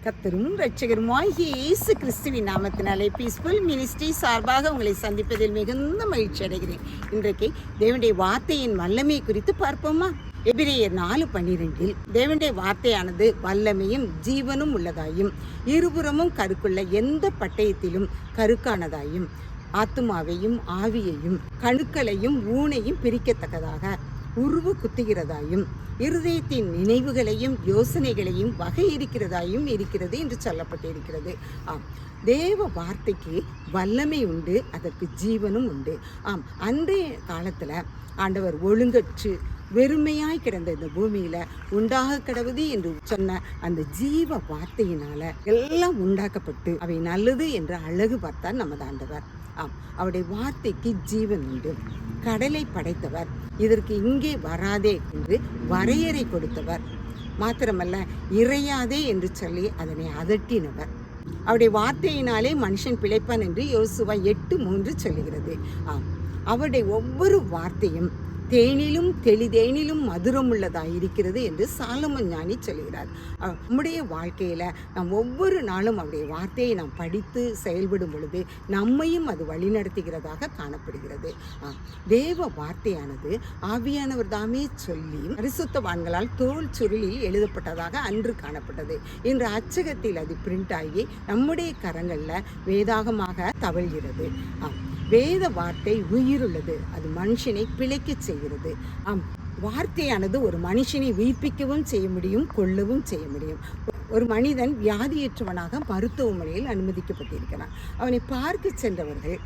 கர்த்தரும் இரட்சகருமாகிய இயேசு கிறிஸ்துவின் நாமத்தினாலே பீஸ்ஃபுல் மினிஸ்ட்ரி சார்பாக உங்களை சந்திப்பதில் மிகுந்த மகிழ்ச்சி அடைகிறேன். இன்றைக்கு தேவனுடைய வார்த்தையின் வல்லமை குறித்து பார்ப்போமா? எபிரேயர் 4:12 தேவனுடைய வார்த்தையானது வல்லமையும் ஜீவனும் உள்ளதாயும் இருபுறமும் கருக்குள்ள எந்த பட்டயத்திலும் கருக்கானதாயும் ஆத்துமாவையும் ஆவியையும் கணுக்களையும் ஊனையும் பிரிக்கத்தக்கதாக உருவு குத்துகிறதாயும் இருதயத்தின் நினைவுகளையும் யோசனைகளையும் வகை இருக்கிறதாயும் இருக்கிறது என்று சொல்லப்பட்டிருக்கிறது. தேவ வார்த்தைக்கு வல்லமை உண்டு, அதற்கு ஜீவனும் உண்டு. அன்றைய காலத்தில் ஆண்டவர் ஒழுங்கற்று வெறுமையாய் கிடந்த இந்த பூமியில உண்டாக கிடவுது என்று சொன்ன அந்த ஜீவ வார்த்தையினால எல்லாம் உண்டாக்கப்பட்டு அவை நல்லது என்று அழகு பார்த்தார் நமது ஆண்டவர். அவருடைய வார்த்தைக்கு ஜீவன் உண்டு. கடலை படைத்தவர், இதற்கு இங்கே வராதே என்று வரையறை கொடுத்தவர். மாத்திரமல்ல, இறையாதே என்று சொல்லி அதனை அதட்டினவர். அவருடைய வார்த்தையினாலே மனுஷன் பிழைப்பான் என்று யோசுவா 8:3 சொல்லுகிறது. அவருடைய ஒவ்வொரு வார்த்தையும் தேனிலும் தெளிதேனிலும் மதுரம் உள்ளதாக இருக்கிறது என்று சாலமன் ஞானி சொல்கிறார். நம்முடைய வாழ்க்கையில் நாம் ஒவ்வொரு நாளும் அவருடைய வார்த்தையை நாம் படித்து செயல்படும் பொழுது நம்மையும் அது வழிநடத்துகிறதாக காணப்படுகிறது. தேவ வார்த்தையானது ஆவியானவர் தாமே சொல்லி பரிசுத்தவான்களால் தோல் சுருளில் எழுதப்பட்டதாக அன்று காணப்பட்டது. இன்று அச்சகத்தில் அது பிரிண்ட் ஆகி நம்முடைய கரங்களில் வேதாகமாக தவழ்கிறது. வேத வார்த்தை உயிருள்ளது, அது மனுஷனை பிழைக்க செய்கிறது. வார்த்தையானது ஒரு மனுஷனை உயிர்ப்பிக்கவும் செய்ய முடியும், கொல்லவும் செய்ய முடியும். ஒரு மனிதன் வியாதியற்றவனாக மருத்துவமனையில் அனுமதிக்கப்பட்டிருக்கிறான். அவனை பார்க்க சென்றவர்கள்,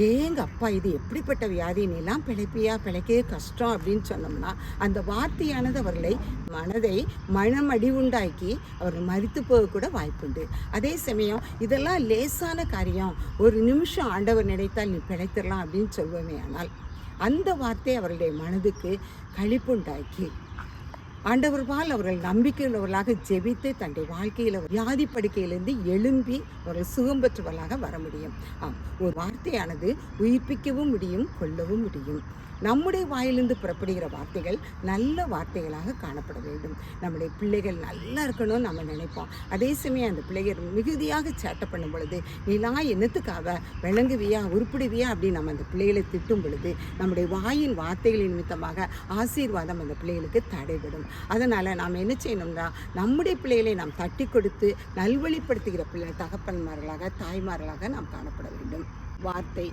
ஏங்க அப்பா இது எப்படிப்பட்ட வியாதினெல்லாம் பிழைக்கவே கஷ்டம் அப்படின்னு சொன்னோம்னா அந்த வார்த்தையானது அவர்களை மனமடிவுண்டாக்கி அவர்கள் மரித்து போக கூட வாய்ப்புண்டு. அதே சமயம் இதெல்லாம் லேசான காரியம், ஒரு நிமிஷம் ஆண்டவர் நினைத்தால் நீ பிழைத்திடலாம் அப்படின்னு சொல்வோமே, ஆனால் அந்த வார்த்தை அவர்களுடைய மனதுக்கு களிப்புண்டாக்கி ஆண்டவர்பால் அவர்கள் நம்பிக்கையுள்ளவர்களாக ஜெபித்து தன்னுடைய வாழ்க்கையில் வியாதி படுக்கையிலிருந்து எழும்பி அவர்கள் சுகம் பெற்றவர்களாக வர முடியும். ஒரு வார்த்தையானது உயிர்ப்பிக்கவும் முடியும், கொல்லவும் முடியும். நம்முடைய வாயிலிருந்து புறப்படுகிற வார்த்தைகள் நல்ல வார்த்தைகளாக காணப்பட வேண்டும். நம்முடைய பிள்ளைகள் நல்லா இருக்கணும்னு நம்ம நினைப்போம். அதே சமயம் அந்த பிள்ளைகள் மிகுதியாக சேட்டை பண்ணும் பொழுது, நீலாம் என்னத்துக்காக விளங்குவியா உருப்பிடுவியா அப்படின்னு நம்ம அந்த பிள்ளைகளை திட்டும் பொழுது நம்முடைய வாயின் வார்த்தைகளின் நிமித்தமாக ஆசீர்வாதம் அந்த பிள்ளைகளுக்கு தடைபடும். அதனால் நாம் என்ன செய்யணும்னா, நம்முடைய பிள்ளைகளை நாம் தட்டி கொடுத்து நல்வழிப்படுத்துகிற தகப்பன்மார்களாக தாய்மார்களாக நாம் காணப்பட வேண்டும். வார்த்தை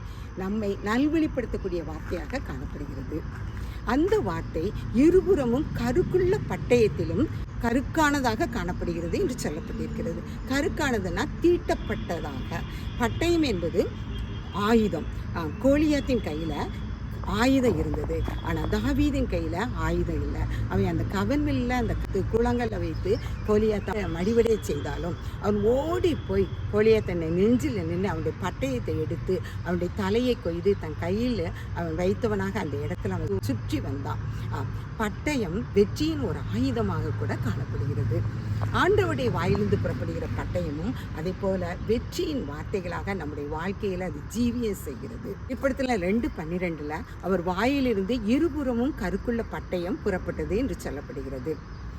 நம்மை நல்வழிப்படுத்தக்கூடிய வார்த்தையாக காணப்படுகிறது. அந்த வார்த்தை இருபுறமும் கருக்குள்ள பட்டயத்திலும் கருக்கானதாக காணப்படுகிறது என்று சொல்லப்பட்டிருக்கிறது. கருக்கானதுன்னா தீட்டப்பட்டதாக. பட்டயம் என்பது ஆயுதம். கோலியாத்தின் கையில் ஆயுதம் இருந்தது, ஆனால் தாவீதின் கையில் ஆயுதம் இல்லை. அவன் அந்த கவன்வெளியில் அந்த குளங்களை வைத்து கோலியாத்தை மடிவடைய செய்தாலும் அவன் ஓடி போய் கோலியாத்தனை நெஞ்சில் நின்று அவனுடைய பட்டயத்தை எடுத்து அவனுடைய தலையை கொய்து தன் கையில் அவன் வைத்தவனாக அந்த இடத்துல அவன் சுற்றி வந்தான். பட்டயம் வெற்றியின் ஒரு ஆயுதமாக கூட காணப்படுகிறது. ஆண்டவருடைய வாயிலிருந்து புறப்படுகிற பட்டயமும் அதே போல வெற்றியின் வார்த்தைகளாக நம்முடைய வாழ்க்கையில் அது ஜீவியம் செய்கிறது. இப்படத்துல 2:12 அவர் வாயிலிருந்து இருபுறமும் கருக்குள்ள பட்டயம் புறப்பட்டது என்று சொல்லப்படுகிறது.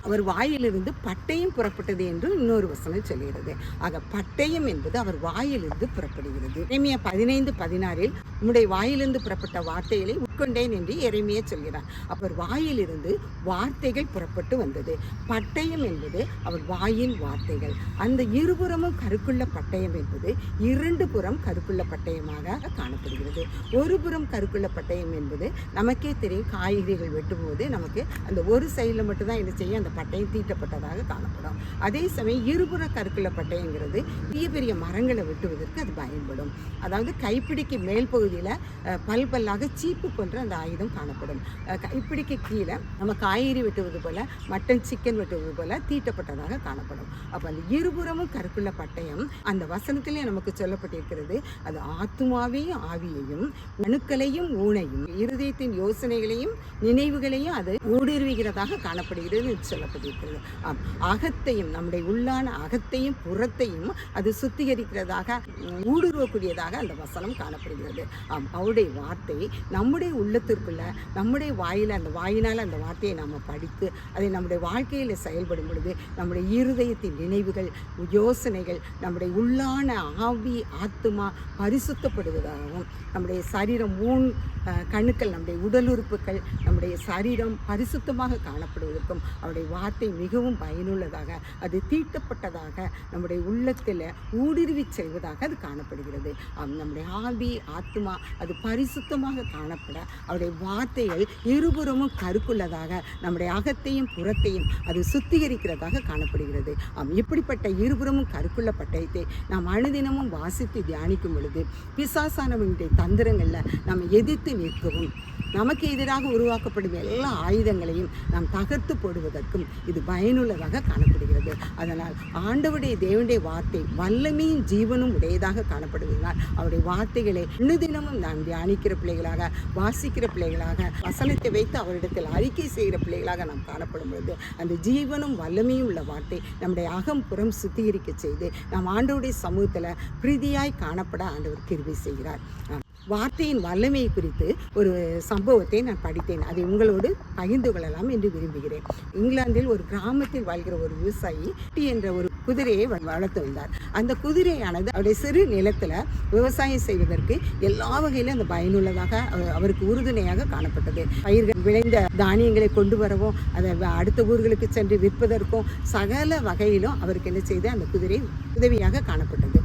அவர் வாயிலிருந்து பட்டயம் புறப்பட்டது என்று இன்னொரு வசனம் சொல்கிறது. ஆக பட்டயம் என்பது அவர் வாயிலிருந்து புறப்படுகிறது. எரேமியா 15:16 உம்முடைய வாயிலிருந்து புறப்பட்ட வார்த்தைகளை உட்கொண்டேன் என்று எரேமியா சொல்கிறார். அவர் வாயிலிருந்து வார்த்தைகள் புறப்பட்டு வந்தது. பட்டயம் என்பது அவர் வாயின் வார்த்தைகள். அந்த இருபுறமும் கருக்குள்ள பட்டயம் என்பது 2 புறம் கருக்குள்ள பட்டயமாக காணப்படுகிறது. ஒரு புறம் கருக்குள்ள பட்டயம் என்பது நமக்கே தெரியும், காய்கறிகள் வெட்டும்போது நமக்கு அந்த ஒரு சைடில் மட்டும்தான் என்ன செய்யும், அந்த பட்டயம் தீட்டப்பட்டதாக காணப்படும். அதே சமயம் இருபுற கருக்குள்ள பட்டயங்கிறது பெரிய பெரிய மரங்களை வெட்டுவதற்கு அது பயன்படும். அதாவது கைப்பிடிக்கு மேல் பகுதியில் பல்பல்லாக சீப்பு போன்ற அந்த ஆயுதம் காணப்படும். கைப்பிடிக்கு கீழே நம்ம காய்கறி வெட்டுவது போல, மட்டன் சிக்கன் வெட்டுவது போல தீட்டப்பட்டதாக காணப்படும். அப்போ அந்த இருபுறமும் கருக்குள்ள பட்டயம் அந்த வசனத்திலே நமக்கு சொல்லப்பட்டிருக்கிறது. அது ஆத்துமாவையும் ஆவியையும் கணுக்களையும் ஊனையும் இருதயத்தின் யோசனைகளையும் நினைவுகளையும் அது ஊடுருவுகிறதாக காணப்படுகிறது சொல்லப்பட்டிருக்கிறது. அகத்தையும் நம்முடைய உள்ளான அகத்தையும் புறத்தையும் அது சுத்திகரிக்கிறதாக ஊடுருவக்கூடியதாக அந்த வசனம் காணப்படுகிறது. அவருடைய வார்த்தை நம்முடைய உள்ளத்திற்குள்ள நம்முடைய வாயினால் அந்த வார்த்தையை நாம் படித்து அதை நம்முடைய வாழ்க்கையில் செயல்படும் பொழுது நம்முடைய இருதயத்தின் நினைவுகள், யோசனைகள், நம்முடைய உள்ளான ஆவி ஆத்துமா பரிசுத்தப்படுவதாகவும், நம்முடைய சரீரம் கணுக்கள், நம்முடைய உடல் உறுப்புகள், நம்முடைய சரீரம் பரிசுத்தமாக காணப்படுவதற்கும் அவருடைய வார்த்தை மிகவும் பயனுள்ளதாக, அது தீட்டப்பட்டதாக நம்முடைய உள்ளத்தில் ஊடுருவி செல்வதாக அது காணப்படுகிறது. நம்முடைய ஆவி ஆத்மா அது பரிசுத்தமாக காணப்பட அவருடைய வார்த்தைகள் இருபுறமும் கருக்குள்ளதாக நம்முடைய அகத்தையும் புறத்தையும் அது சுத்திகரிக்கிறதாக காணப்படுகிறது. இப்படிப்பட்ட இருபுறமும் கருக்குள்ள பட்டயத்தை நாம் அனுதினமும் வாசித்து தியானிக்கும் பொழுது பிசாசானவனுடைய தந்திரங்களில் நாம் எதிர்த்து நிற்கவும், நமக்கு எதிராக உருவாக்கப்படும் எல்லா ஆயுதங்களையும் நாம் தகர்த்து போடுவதற்கும் இது பயனுள்ளதாக காணப்படுகிறது. அதனால் ஆண்டவருடைய தேவனுடைய வார்த்தை வல்லமையும் ஜீவனும் உடையதாக காணப்படுவதனால் அவருடைய வார்த்தைகளை அனுதினமும் நாம் தியானிக்கிற பிள்ளைகளாக, வாசிக்கிற பிள்ளைகளாக, வசனத்தை வைத்து அவரிடத்தில் அறிக்கை செய்கிற பிள்ளைகளாக நாம் காணப்படும் பொழுது அந்த ஜீவனும் வல்லமையும் உள்ள வார்த்தை நம்முடைய அகம் புறம் சுத்திகரிக்க செய்து நாம் ஆண்டவருடைய சமூகத்தில் பிரீதியாய் காணப்பட ஆண்டவர் கிருபை செய்கிறார். வார்த்தையின் வல்லமையை குறித்து ஒரு சம்பவத்தை நான் படித்தேன். அதை உங்களோடு பகிர்ந்து கொள்ளலாம் என்று விரும்புகிறேன். இங்கிலாந்தில் ஒரு கிராமத்தில் வாழ்கிற ஒரு விவசாயி என்ற ஒரு குதிரையை வளர்த்து வந்தார். அந்த குதிரையானது அவருடைய சிறு நிலத்தில் விவசாயம் செய்வதற்கு எல்லா வகையிலும் அந்த பயனுள்ளதாக அவருக்கு உறுதுணையாக காணப்பட்டது. பயிர்கள் விளைந்த தானியங்களை கொண்டு வரவும், அதை அடுத்த ஊர்களுக்கு சென்று விற்பதற்கும் சகல வகையிலும் அவருக்கு என்ன செய்து அந்த குதிரை உதவியாக காணப்பட்டது.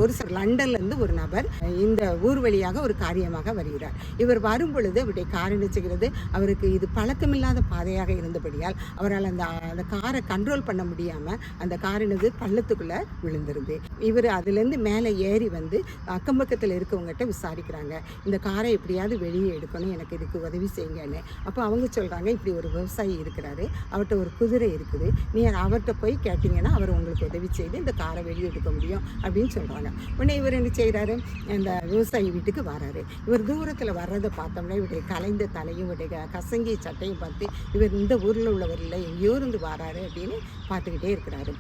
ஒரு சில லண்டன்லேருந்து ஒரு நபர் இந்த ஊர் வழியாக ஒரு காரியமாக வருகிறார். இவர் வரும் பொழுது அவருடைய கார் என்ன செய்கிறது, அவருக்கு இது பழக்கமில்லாத பாதையாக இருந்தபடியால் அவரால் அந்த காரை கண்ட்ரோல் பண்ண முடியாமல் அந்த காரினது பள்ளத்துக்குள்ளே விழுந்துருது. இவர் அதுலேருந்து மேலே ஏறி வந்து அக்கம் பக்கத்தில் இருக்கவங்ககிட்ட விசாரிக்கிறாங்க, இந்த காரை எப்படியாவது வெளியே எடுக்கணும், எனக்கு இதுக்கு உதவி செய்யுங்கன்னு. அப்போ அவங்க சொல்கிறாங்க, இப்படி ஒரு விவசாயி இருக்கிறாரு, அவர்கிட்ட ஒரு குதிரை இருக்குது, நீ அவர்கிட்ட போய் கேட்டிங்கன்னா அவர் உங்களுக்கு உதவி செய்து இந்த காரை வெளியே எடுக்க முடியும் அப்படின்னு சொல்கிறாங்க. உடனே இவர் என்ன செய்கிறாரு, அந்த விவசாயி வீட்டுக்கு வராரு. இவர் தூரத்தில் வர்றதை பார்த்தோம்னா இவருடைய கலைந்த தலையும் இவருடைய கசங்கி சட்டையும் பார்த்து இவர் இந்த ஊரில் உள்ளவர் இல்லை, எங்கேயோ இருந்து வராரு அப்படின்னு பார்த்துக்கிட்டே இருக்கிறாரு.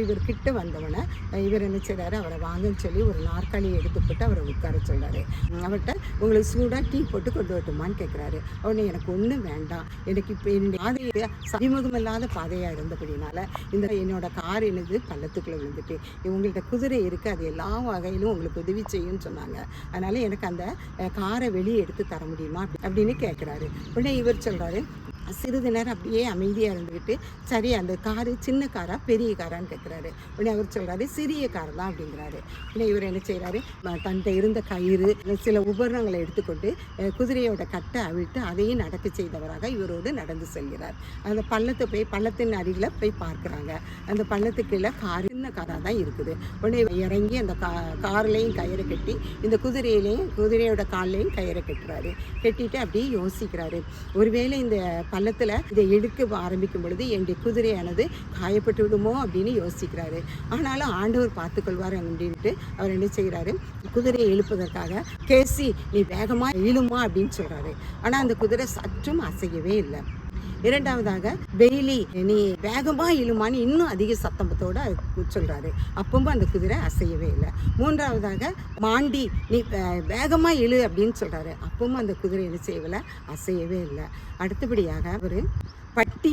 இவர் கிட்ட வந்தவனை இவர் என்ன செய்கிறாரு, அவரை வாங்கன்னு சொல்லி ஒரு நாற்காலியை எடுத்து போட்டு அவரை உட்கார சொல்கிறாரு. அவர்கிட்ட உங்களுக்கு சூடாக டீ போட்டு கொண்டு வரட்டுமான்னு கேட்குறாரு. உடனே எனக்கு ஒன்றும் வேண்டாம், எனக்கு இப்போ என்னுடைய பாதையை அறிமுகமில்லாத பாதையாக இருந்தபடினால இந்த என்னோட கார் என்னது பள்ளத்துக்குள்ளே விழுந்துட்டு, உங்கள்கிட்ட குதிரை இருக்குது, அது எல்லா வகையிலும் உங்களுக்கு உதவி செய்யும்னு சொன்னாங்க, அதனால் எனக்கு அந்த காரை வெளியே எடுத்து தர முடியுமா அப்படின்னு கேட்குறாரு. உடனே இவர் சொல்கிறாரு, சிறிது நேரம் அப்படியே அமைதியாக இருந்துக்கிட்டு, சரி அந்த காரு சின்ன காரா பெரிய காரான்னு கேட்குறாரு. உடனே அவர் சொல்கிறாரு, சிறிய கார் தான் அப்படிங்கிறாரு. உடனே இவர் என்ன செய்கிறாரு, தன்கிட்ட இருந்த கயிறு சில உபகரணங்களை எடுத்துக்கொண்டு குதிரையோட கட்டை அவிழ்த்து அதையும் நடக்க செய்தவராக இவரோடு நடந்து செல்கிறார். அந்த பள்ளத்தை போய் பள்ளத்தின் அருகில் போய் பார்க்குறாங்க. அந்த பள்ளத்துக்குள்ள கார் சின்ன காராக தான் இருக்குது. உடனே இறங்கி அந்த கார்லேயும் கயிறை கட்டி இந்த குதிரையோட கால்லையும் கயிறை கட்டுறாரு. கட்டிட்டு அப்படியே யோசிக்கிறாரு, ஒருவேளை இந்த பள்ளத்தில் இதை எடுக்க ஆரம்பிக்கும் பொழுது என்னுடைய குதிரையானது காயப்பட்டு விடுமோ அப்படின்னு யோசிக்கிறாரு. ஆனாலும் ஆண்டவர் பார்த்துக்கொள்வார் அப்படின்ட்டு அவர் என்ன செய்கிறாரு, குதிரையை இழுப்பதற்காக கேசி நீ வேகமாக இழுமா அப்படின்னு சொல்கிறாரு. ஆனால் அந்த குதிரை சற்றும் அசையவே இல்லை. இரண்டாவதாக பெய்லி நீ வேகமாக இழுமான்னு இன்னும் அதிக சத்தத்தோடு சொல்கிறாரு. அப்பவும் அந்த குதிரை அசையவே இல்லை. மூன்றாவதாக மாண்டி நீ வேகமாக இழு அப்படின்னு சொல்கிறாரு. அப்பவும் அந்த குதிரை என்ன செய்யவில்லை, அசையவே இல்லை. அடுத்தபடியாக அவர் பட்டி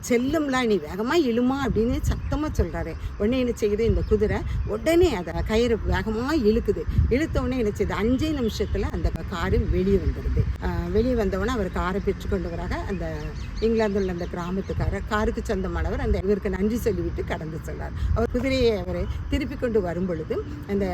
செல்லும்லாம் நீ வேகமாக இழுமா அப்படின்னு சத்தமாக சொல்கிறாரு. உடனே என்ன செய்யுது, இந்த குதிரை உடனே அதை கயிறு வேகமாக இழுக்குது. இழுத்த உடனே என்ன செய்யுது, 5 நிமிஷத்தில் அந்த காரு வெளியே வந்துடுது. வெளியே வந்தவொடனே அவர் காரை பெற்று கொண்டு வராக அந்த இங்கிலாந்தில் உள்ள அந்த காருக்கு சொந்தமானவர் அந்த இவருக்கு நன்றி சொல்லிவிட்டு கடந்து செல்றார். அவர் குதிரையை அவர் திருப்பி கொண்டு வரும் பொழுது அந்த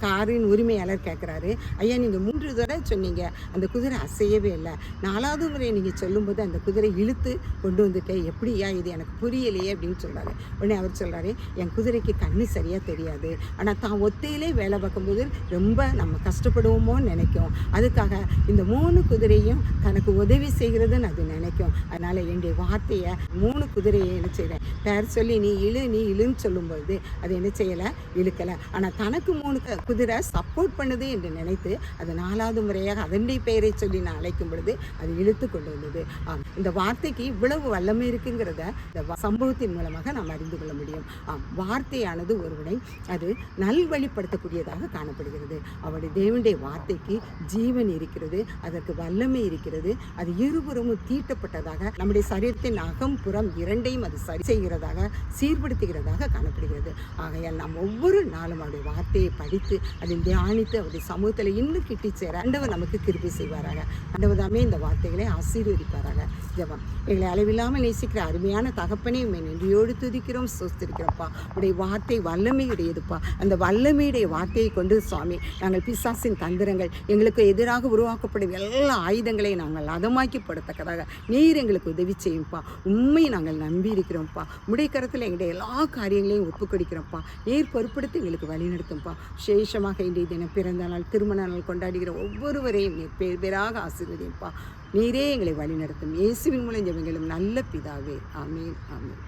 காரின் உரிமையாளர் கேட்குறாரு, ஐயா நீங்கள் 3 தடவை சொன்னீங்க அந்த குதிரை அசையவே இல்லை, 4வது முறை நீங்கள் சொல்லும்போது அந்த குதிரை இழுத்து கொண்டு வந்துட்டேன், எப்படியா இது எனக்கு புரியலையே அப்படின்னு சொல்கிறாரு. உடனே அவர் சொல்கிறாரு, என் குதிரைக்கு கண்ணு சரியாக தெரியாது, ஆனால் தான் ஒத்தையிலே வேலை பார்க்கும்போது ரொம்ப நம்ம கஷ்டப்படுவோமோன்னு நினைக்கும், அதுக்காக இந்த 3 குதிரையும் தனக்கு உதவி செய்கிறதுன்னு அது நினைக்கும், அதனால் என்னுடைய வார்த்தையை 3 குதிரையை என்ன செய்கிறேன் பேர் சொல்லி நீ இழுன்னு சொல்லும்போது அது என்ன செய்யலை, இழுக்கலை. ஆனால் தனக்கு 3 குதிரை சப்போர்ட் பண்ணுது என்று நினைத்து அது 4வது முறையாக அதனுடைய பெயரை சொல்லி நான் அழைக்கும் பொழுது அது இழுத்து கொண்டு வந்தது. இந்த வார்த்தைக்கு இவ்வளவு வல்லமை இருக்குங்கிறத இந்த சம்பவத்தின் மூலமாக நாம் அறிந்து கொள்ள முடியும். வார்த்தையானது ஒருவனை அது நல்வழிப்படுத்தக்கூடியதாக காணப்படுகிறது. அவருடைய தேவனுடைய வார்த்தைக்கு ஜீவன் இருக்கிறது, அதற்கு வல்லமை இருக்கிறது. அது இருபுறமும் தீட்டப்பட்டதாக நம்முடைய சரீரத்தின் அகம் புறம் இரண்டையும் அது சரி செய்கிறதாக சீர்படுத்துகிறதாக காணப்படுகிறது. ஆகையால் நாம் ஒவ்வொரு நாளும் அவருடைய வார்த்தையை படித்து அதில் தியானித்து அவருடைய சமூகத்தில் இன்னும் கிட்டி சேர ஆண்டவர் நமக்கு கிருபை செய்வாராக. ஆண்டவர் தாமே இந்த வார்த்தைகளை ஆசீர்வதிப்பாராக. ஜெபம். எங்களை அளவில்லாமல் நேசிக்கிற அருமையான தகப்பனே, நன்றியோடு துதிக்கிறோம், சோஸ்திருக்கிறோம்ப்பா. உடைய வார்த்தை வல்லமையுடையதுப்பா. அந்த வல்லமையுடைய வார்த்தையை கொண்டு சுவாமி நாங்கள் பிசாசின் தந்திரங்கள் எங்களுக்கு எதிராக உருவாக்கப்படும் எல்லா ஆயுதங்களையும் நாங்கள் அதமாக்கிப்படத்தக்கதாக நீர் எங்களுக்கு உதவி செய்யும்ப்பா. உண்மை நாங்கள் நம்பி இருக்கிறோம்ப்பா. முடைக்கரத்தில் எங்களுடைய எல்லா காரியங்களையும் ஒப்புக்கொடுக்கிறோம்ப்பா. நீர் பொறுப்படுத்தி எங்களுக்கு வழிநடத்தும்ப்பா. விசேஷமாக இன்றைய தினம் பிறந்த நாள், திருமண நாள் கொண்டாடுகிற ஒவ்வொருவரையும் நீர் பேர் பேராக ஆசீர்வதிப்பா. நீரே எங்களை வழிநடத்தும். இயேசுவின் மூலம் ஜெபங்களும் நல்ல பிதாவே. ஆமென், ஆமென்.